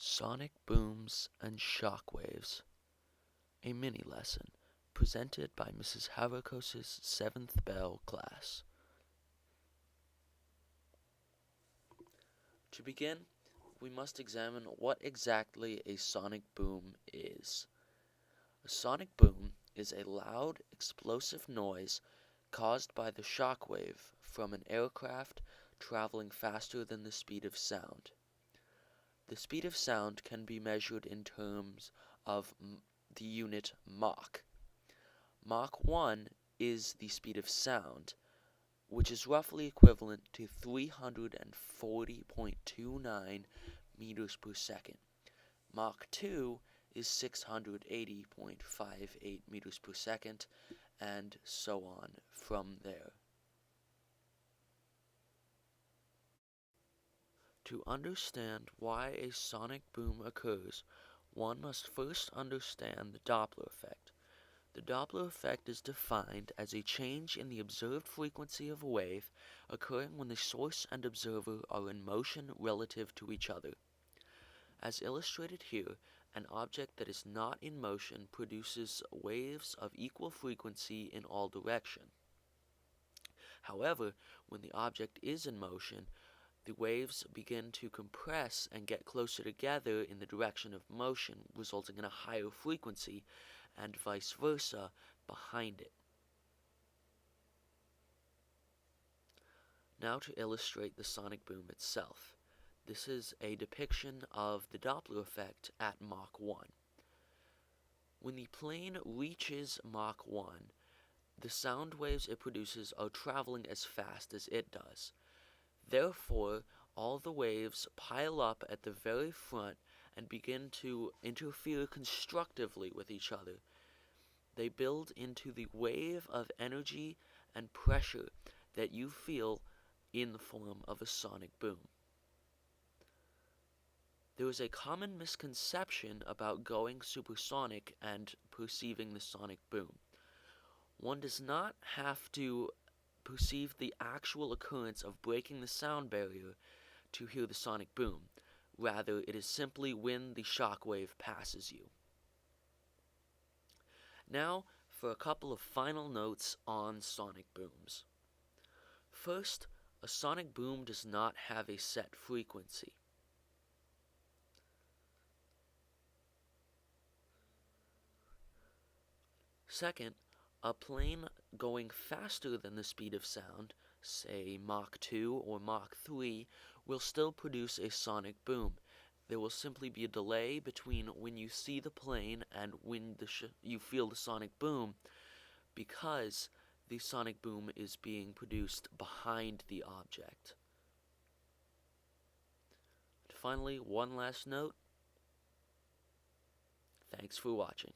Sonic Booms and Shockwaves, a mini lesson presented by Mrs. Harakos' 7th Bell class. To begin, we must examine what exactly a sonic boom is. A sonic boom is a loud, explosive noise caused by the shockwave from an aircraft traveling faster than the speed of sound. The speed of sound can be measured in terms of the unit Mach. Mach 1 is the speed of sound, which is roughly equivalent to 340.29 meters per second. Mach 2 is 680.58 meters per second, and so on from there. To understand why a sonic boom occurs, one must first understand the Doppler effect. The Doppler effect is defined as a change in the observed frequency of a wave occurring when the source and observer are in motion relative to each other. As illustrated here, an object that is not in motion produces waves of equal frequency in all directions. However, when the object is in motion, the waves begin to compress and get closer together in the direction of motion, resulting in a higher frequency, and vice versa behind it. Now to illustrate the sonic boom itself. This is a depiction of the Doppler effect at Mach 1. When the plane reaches Mach 1, the sound waves it produces are traveling as fast as it does. Therefore, all the waves pile up at the very front and begin to interfere constructively with each other. They build into the wave of energy and pressure that you feel in the form of a sonic boom. There is a common misconception about going supersonic and perceiving the sonic boom. One does not have to perceive the actual occurrence of breaking the sound barrier to hear the sonic boom. Rather, it is simply when the shock wave passes you. Now, for a couple of final notes on sonic booms. First, a sonic boom does not have a set frequency. Second, a plane going faster than the speed of sound, say Mach 2 or Mach 3, will still produce a sonic boom. There will simply be a delay between when you see the plane and when you feel the sonic boom, because the sonic boom is being produced behind the object. Finally, one last note. Thanks for watching.